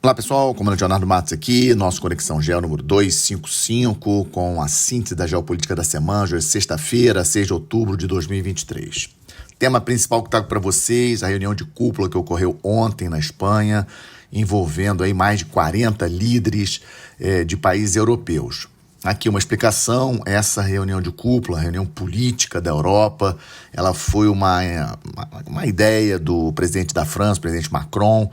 Olá pessoal, comandante Leonardo Matos aqui, nosso Conexão Geo número 255, com a síntese da geopolítica da semana, hoje é sexta-feira, 6 de outubro de 2023. Tema principal que trago para vocês, a reunião de cúpula que ocorreu ontem na Espanha, envolvendo aí mais de 40 líderes de países europeus. Aqui uma explicação, essa reunião de cúpula, reunião política da Europa, ela foi uma ideia do presidente da França, o presidente Macron,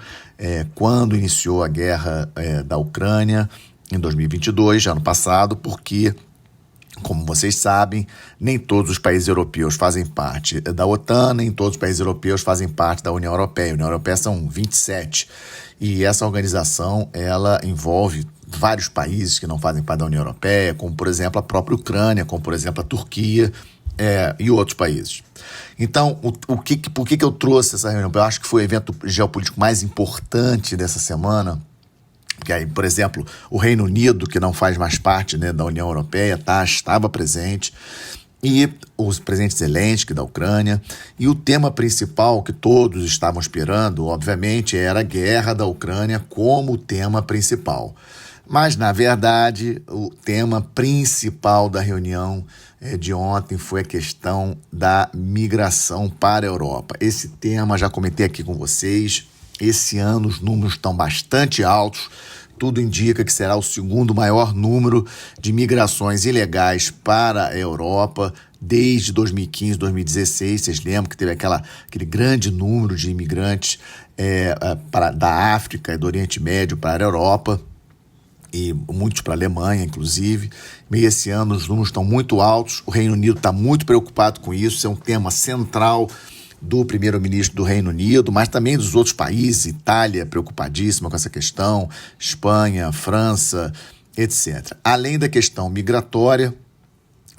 quando iniciou a guerra da Ucrânia em 2022, ano passado, porque, como vocês sabem, nem todos os países europeus fazem parte da OTAN, nem todos os países europeus fazem parte da União Europeia. A União Europeia são 27, e essa organização, ela envolve vários países que não fazem parte da União Europeia, como, por exemplo, a própria Ucrânia, como, por exemplo, a Turquia e outros países. Então, por que eu trouxe essa reunião? Eu acho que foi o evento geopolítico mais importante dessa semana, porque aí, por exemplo, o Reino Unido, que não faz mais parte, né, da União Europeia, estava presente, e o presidente Zelensky da Ucrânia, e o tema principal que todos estavam esperando, obviamente, era a guerra da Ucrânia como tema principal. Mas, na verdade, o tema principal da reunião de ontem foi a questão da migração para a Europa. Esse tema, já comentei aqui com vocês, esse ano os números estão bastante altos, tudo indica que será o segundo maior número de migrações ilegais para a Europa desde 2015, 2016. Vocês lembram que teve aquele grande número de imigrantes da África e do Oriente Médio para a Europa, e muitos para a Alemanha, inclusive. E esse ano os números estão muito altos, o Reino Unido está muito preocupado com isso, é um tema central do primeiro-ministro do Reino Unido, mas também dos outros países, Itália preocupadíssima com essa questão, Espanha, França, etc. Além da questão migratória,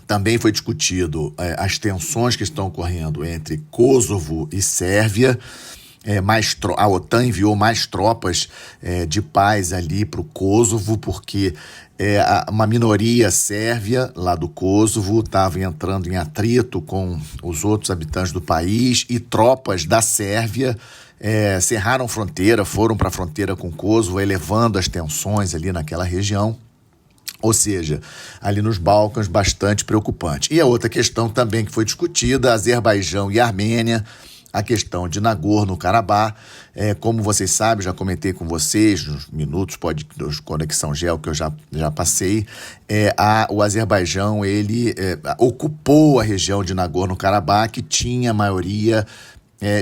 também foi discutido as tensões que estão ocorrendo entre Kosovo e Sérvia. A OTAN enviou mais tropas de paz ali para o Kosovo, porque uma minoria sérvia lá do Kosovo estava entrando em atrito com os outros habitantes do país, e tropas da Sérvia cerraram fronteira, foram para a fronteira com o Kosovo, elevando as tensões ali naquela região. Ou seja, ali nos Balcãs, bastante preocupante. E a outra questão também que foi discutida, Azerbaijão e Armênia, a questão de Nagorno-Karabakh. Como vocês sabem, já comentei com vocês nos minutos dos Conexão Geo que eu já passei, o Azerbaijão ele ocupou a região de Nagorno-Karabakh, que tinha a maioria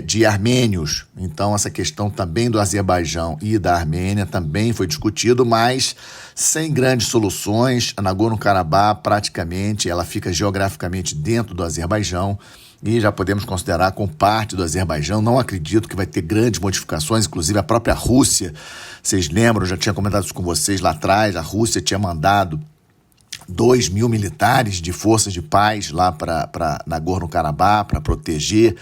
de armênios. Então, essa questão também do Azerbaijão e da Armênia também foi discutido, mas sem grandes soluções. A Nagorno-Karabakh, praticamente, ela fica geograficamente dentro do Azerbaijão, e já podemos considerar como parte do Azerbaijão. Não acredito que vai ter grandes modificações, inclusive a própria Rússia, vocês lembram, eu já tinha comentado isso com vocês lá atrás, a Rússia tinha mandado 2.000 militares de forças de paz lá para Nagorno-Karabakh, para proteger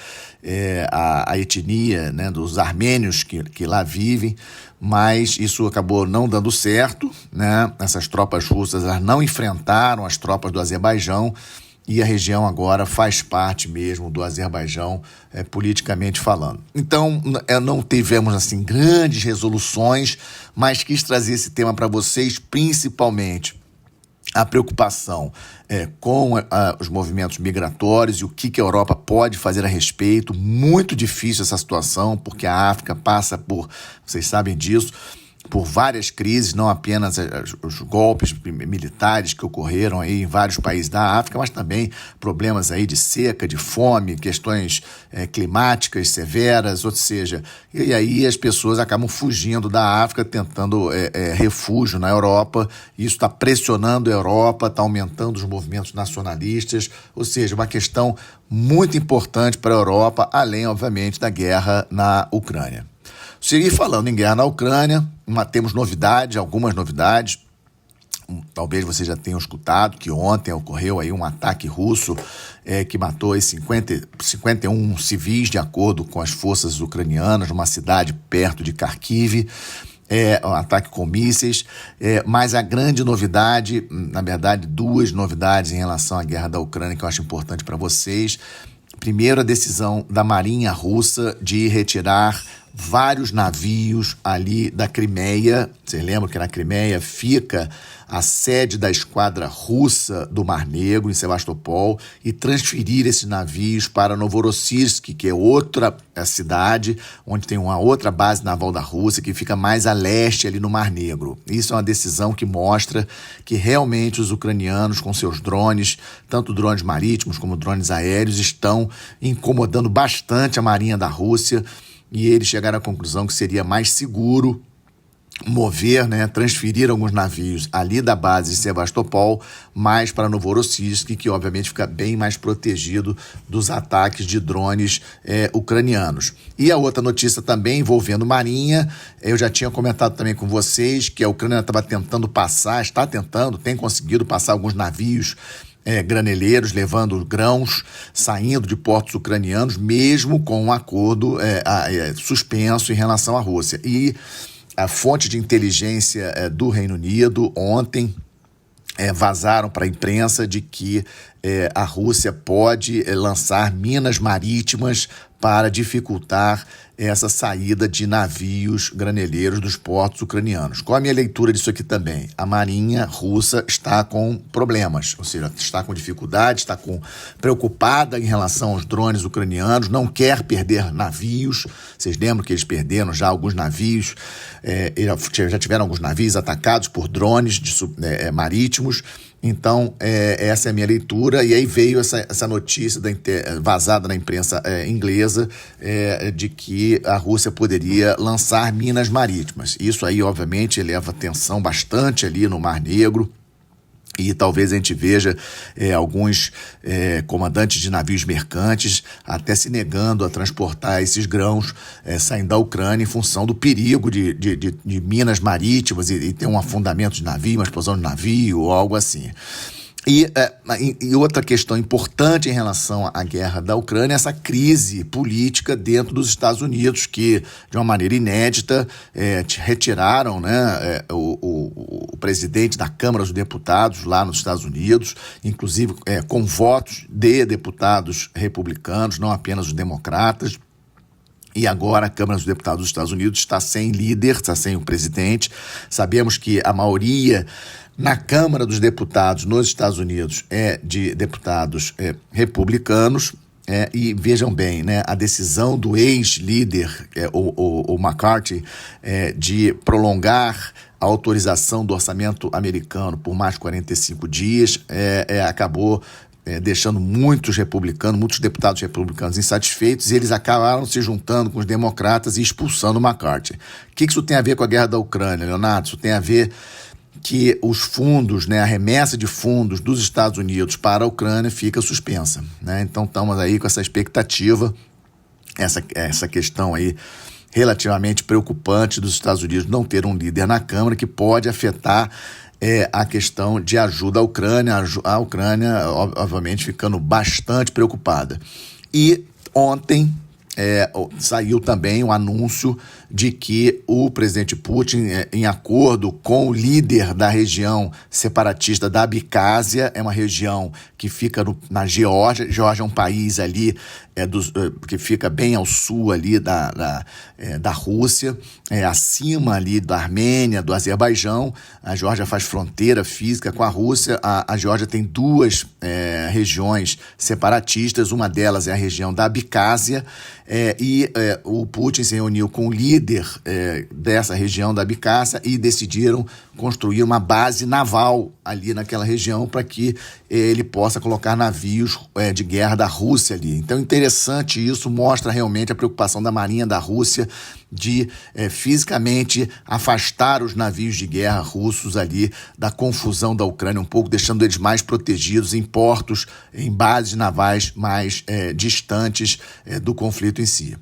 a etnia, né, dos armênios que lá vivem, mas isso acabou não dando certo, né? Essas tropas russas elas não enfrentaram as tropas do Azerbaijão, e a região agora faz parte mesmo do Azerbaijão, politicamente falando. Então, não tivemos assim grandes resoluções, mas quis trazer esse tema para vocês, principalmente a preocupação com os movimentos migratórios e o que a Europa pode fazer a respeito. Muito difícil essa situação, porque a África passa por, vocês sabem disso, por várias crises, não apenas os golpes militares que ocorreram aí em vários países da África, mas também problemas aí de seca, de fome, questões climáticas severas, ou seja, e aí as pessoas acabam fugindo da África, tentando refúgio na Europa. Isso está pressionando a Europa, está aumentando os movimentos nacionalistas, ou seja, uma questão muito importante para a Europa, além, obviamente, da guerra na Ucrânia. Seguir falando em guerra na Ucrânia, temos algumas novidades. Talvez você já tenha escutado que ontem ocorreu aí um ataque russo que matou aí 51 civis, de acordo com as forças ucranianas, numa cidade perto de Kharkiv. Um ataque com mísseis, mas a grande novidade, na verdade, duas novidades em relação à guerra da Ucrânia que eu acho importante para vocês. Primeiro, a decisão da Marinha Russa de retirar vários navios ali da Crimeia. Vocês lembram que na Crimeia fica a sede da esquadra russa do Mar Negro, em Sebastopol, e transferir esses navios para Novorossiysk, que é outra cidade, onde tem uma outra base naval da Rússia, que fica mais a leste ali no Mar Negro. Isso é uma decisão que mostra que realmente os ucranianos, com seus drones, tanto drones marítimos como drones aéreos, estão incomodando bastante a marinha da Rússia, e eles chegaram à conclusão que seria mais seguro mover, transferir alguns navios ali da base de Sebastopol mais para Novorossiysk, que obviamente fica bem mais protegido dos ataques de drones ucranianos. E a outra notícia também envolvendo marinha, eu já tinha comentado também com vocês que a Ucrânia estava tentando passar, tem conseguido passar alguns navios graneleiros, levando grãos, saindo de portos ucranianos, mesmo com um acordo suspenso em relação à Rússia. E a fonte de inteligência do Reino Unido ontem vazaram para a imprensa de que a Rússia pode lançar minas marítimas para dificultar essa saída de navios graneleiros dos portos ucranianos. Qual a minha leitura disso aqui também? A marinha russa está com problemas, ou seja, está com dificuldade, está preocupada em relação aos drones ucranianos, não quer perder navios. Vocês lembram que eles perderam já alguns navios, já tiveram alguns navios atacados por drones marítimos. Então, essa é a minha leitura, e aí veio essa notícia vazada na imprensa inglesa de que a Rússia poderia lançar minas marítimas. Isso aí, obviamente, eleva a tensão bastante ali no Mar Negro, e talvez a gente veja alguns comandantes de navios mercantes até se negando a transportar esses grãos saindo da Ucrânia em função do perigo de minas marítimas e ter um afundamento de navio, uma explosão de navio ou algo assim. E outra questão importante em relação à guerra da Ucrânia é essa crise política dentro dos Estados Unidos, que, de uma maneira inédita, retiraram o presidente da Câmara dos Deputados lá nos Estados Unidos, inclusive com votos de deputados republicanos, não apenas os democratas. E agora a Câmara dos Deputados dos Estados Unidos está sem líder, está sem o presidente. Sabemos que a maioria na Câmara dos Deputados nos Estados Unidos é de deputados republicanos. E vejam bem, a decisão do ex-líder, o McCarthy, de prolongar a autorização do orçamento americano por mais 45 dias, acabou deixando muitos deputados republicanos insatisfeitos, e eles acabaram se juntando com os democratas e expulsando o McCarthy. O que isso tem a ver com a guerra da Ucrânia, Leonardo? Isso tem a ver que os fundos, a remessa de fundos dos Estados Unidos para a Ucrânia fica suspensa. Então estamos aí com essa expectativa, essa questão aí relativamente preocupante dos Estados Unidos não ter um líder na Câmara, que pode afetar a questão de ajuda à Ucrânia, a Ucrânia obviamente ficando bastante preocupada. E ontem saiu também o anúncio de que o presidente Putin, em acordo com o líder da região separatista da Abcásia, é uma região que fica na Geórgia. Geórgia é um país ali que fica bem ao sul ali da Rússia, acima ali da Armênia, do Azerbaijão. A Geórgia faz fronteira física com a Rússia. A Geórgia tem duas regiões separatistas, uma delas é a região da Abcásia, o Putin se reuniu com o líder dessa região da Abcásia e decidiram construir uma base naval ali naquela região para que ele possa colocar navios de guerra da Rússia ali. Então, interessante isso, mostra realmente a preocupação da Marinha da Rússia de fisicamente afastar os navios de guerra russos ali da confusão da Ucrânia, um pouco deixando eles mais protegidos em portos, em bases navais mais distantes do conflito em si.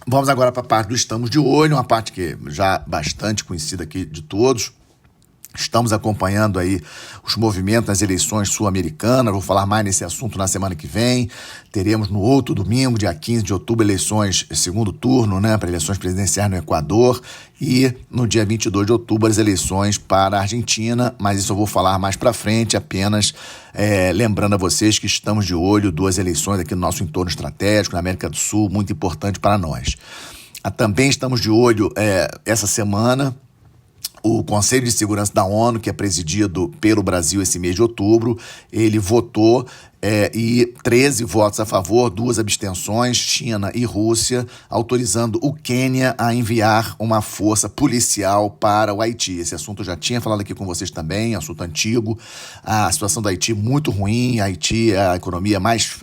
Vamos agora para a parte do Estamos de Olho, uma parte que já bastante conhecida aqui de todos. Estamos acompanhando aí os movimentos nas eleições sul-americanas. Vou falar mais nesse assunto na semana que vem. Teremos no outro domingo, dia 15 de outubro, eleições, segundo turno, para eleições presidenciais no Equador. E no dia 22 de outubro, as eleições para a Argentina. Mas isso eu vou falar mais para frente, apenas lembrando a vocês que estamos de olho, duas eleições aqui no nosso entorno estratégico, na América do Sul, muito importante para nós. Também estamos de olho essa semana. O Conselho de Segurança da ONU, que é presidido pelo Brasil esse mês de outubro, ele votou e 13 votos a favor, 2 abstenções, China e Rússia, autorizando o Quênia a enviar uma força policial para o Haiti. Esse assunto eu já tinha falado aqui com vocês também, assunto antigo. A situação do Haiti muito ruim. Haiti é a economia mais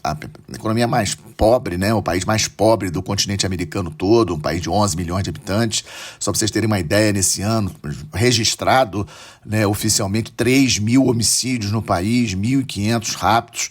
pobre, né? O país mais pobre do continente americano todo, um país de 11 milhões de habitantes. Só para vocês terem uma ideia, nesse ano, registrado, né, oficialmente 3 mil homicídios no país, 1.500 raptos.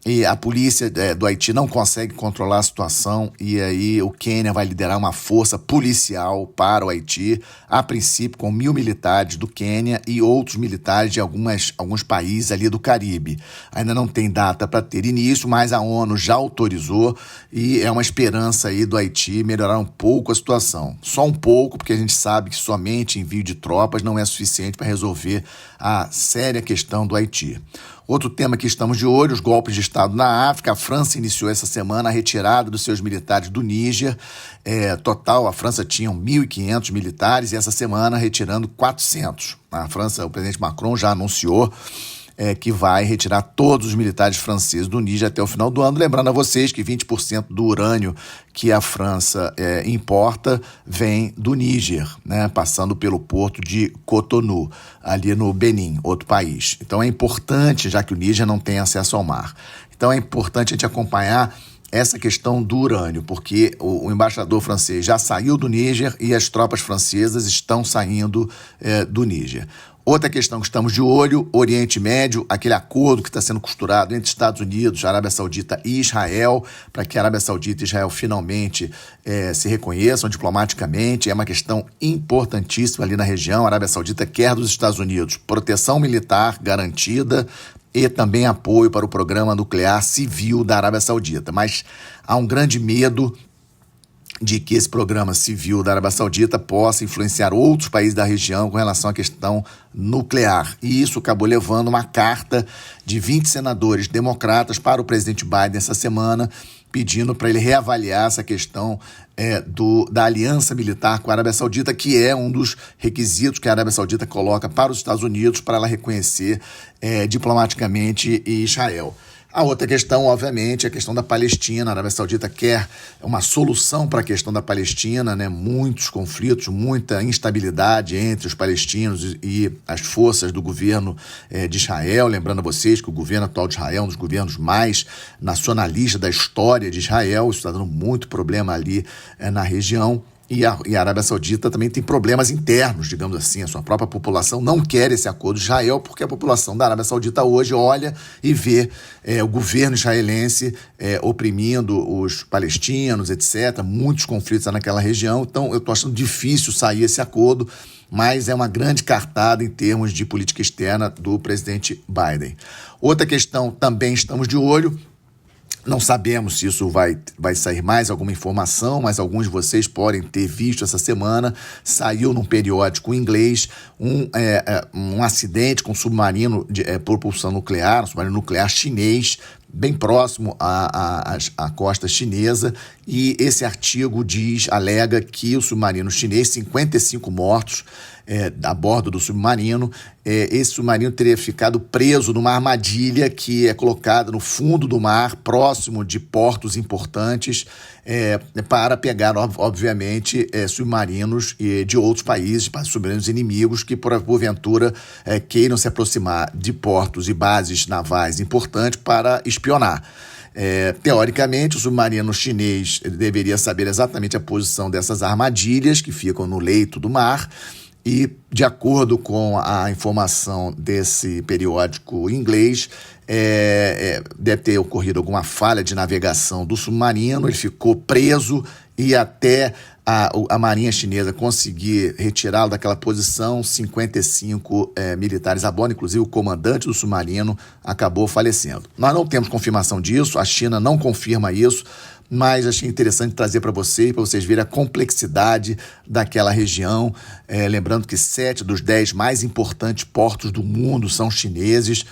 E a polícia do Haiti não consegue controlar a situação, e aí o Quênia vai liderar uma força policial para o Haiti, a princípio com 1.000 militares do Quênia e outros militares de alguns países ali do Caribe. Ainda não tem data para ter início, mas a ONU já autorizou e é uma esperança aí do Haiti melhorar um pouco a situação. Só um pouco, porque a gente sabe que somente envio de tropas não é suficiente para resolver a séria questão do Haiti. Outro tema que estamos de olho, os golpes de Estado na África. A França iniciou essa semana a retirada dos seus militares do Níger. Total, a França tinha 1.500 militares e essa semana retirando 400. A França, o presidente Macron já anunciou que vai retirar todos os militares franceses do Níger até o final do ano. Lembrando a vocês que 20% do urânio que a França importa vem do Níger, né, passando pelo porto de Cotonou, ali no Benin, outro país. Então é importante, já que o Níger não tem acesso ao mar. Então é importante a gente acompanhar essa questão do urânio, porque o embaixador francês já saiu do Níger e as tropas francesas estão saindo do Níger. Outra questão que estamos de olho, Oriente Médio, aquele acordo que está sendo costurado entre Estados Unidos, Arábia Saudita e Israel, para que a Arábia Saudita e Israel finalmente se reconheçam diplomaticamente. É uma questão importantíssima ali na região. A Arábia Saudita quer dos Estados Unidos proteção militar garantida e também apoio para o programa nuclear civil da Arábia Saudita. Mas há um grande medo de que esse programa civil da Arábia Saudita possa influenciar outros países da região com relação à questão nuclear. E isso acabou levando uma carta de 20 senadores democratas para o presidente Biden essa semana, pedindo para ele reavaliar essa questão da aliança militar com a Arábia Saudita, que é um dos requisitos que a Arábia Saudita coloca para os Estados Unidos para ela reconhecer diplomaticamente Israel. A outra questão, obviamente, é a questão da Palestina. A Arábia Saudita quer uma solução para a questão da Palestina, né? Muitos conflitos, muita instabilidade entre os palestinos e as forças do governo de Israel. Lembrando a vocês que o governo atual de Israel é um dos governos mais nacionalistas da história de Israel. Isso está dando muito problema ali na região. E a Arábia Saudita também tem problemas internos, digamos assim. A sua própria população não quer esse acordo de Israel, porque a população da Arábia Saudita hoje olha e vê o governo israelense oprimindo os palestinos, etc. Muitos conflitos naquela região. Então, eu estou achando difícil sair esse acordo, mas é uma grande cartada em termos de política externa do presidente Biden. Outra questão, também estamos de olho. Não sabemos se isso vai sair mais alguma informação, mas alguns de vocês podem ter visto essa semana. Saiu num periódico inglês um acidente com um submarino de propulsão nuclear, um submarino nuclear chinês, bem próximo à costa chinesa, e esse artigo alega que o submarino chinês, 55 mortos a bordo do submarino, esse submarino teria ficado preso numa armadilha que é colocada no fundo do mar, próximo de portos importantes, para pegar, obviamente, submarinos de outros países, submarinos inimigos que, porventura, queiram se aproximar de portos e bases navais importantes para espionar. Teoricamente, o submarino chinês deveria saber exatamente a posição dessas armadilhas que ficam no leito do mar. E, de acordo com a informação desse periódico inglês, deve ter ocorrido alguma falha de navegação do submarino, ele ficou preso e até a Marinha Chinesa conseguir retirá-lo daquela posição, 55 militares a bordo, inclusive o comandante do submarino acabou falecendo. Nós não temos confirmação disso, a China não confirma isso, mas achei interessante trazer para vocês verem a complexidade daquela região. Lembrando que 7 dos 10 mais importantes portos do mundo são chineses.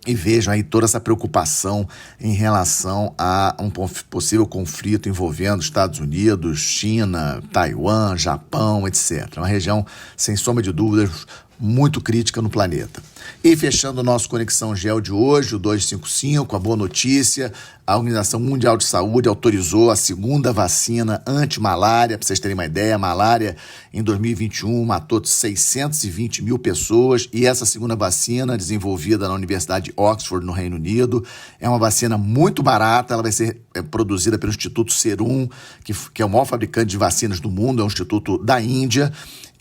e vejam aí toda essa preocupação em relação a um possível conflito envolvendo Estados Unidos, China, Taiwan, Japão, etc. Uma região, sem sombra de dúvidas, muito crítica no planeta. E fechando o nosso Conexão Gel de hoje, o 255, a boa notícia: a Organização Mundial de Saúde autorizou a segunda vacina anti-malária. Para vocês terem uma ideia, a malária em 2021 matou 620 mil pessoas, e essa segunda vacina, desenvolvida na Universidade de Oxford, no Reino Unido, é uma vacina muito barata. Ela vai ser produzida pelo Instituto Serum, que é o maior fabricante de vacinas do mundo, é um instituto da Índia.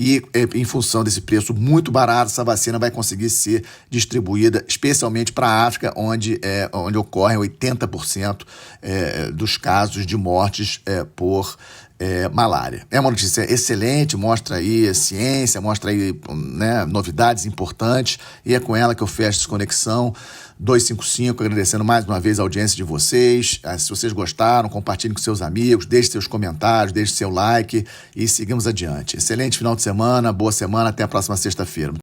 E em função desse preço muito barato, essa vacina vai conseguir ser distribuída especialmente para a África, onde ocorrem 80% dos casos de mortes por malária. É uma notícia excelente, mostra aí a ciência, mostra aí, né, novidades importantes, e é com ela que eu fecho essa Conexão 255, agradecendo mais uma vez a audiência de vocês. Se vocês gostaram, compartilhem com seus amigos, deixe seus comentários, deixe seu like e seguimos adiante. Excelente final de semana, boa semana, até a próxima sexta-feira.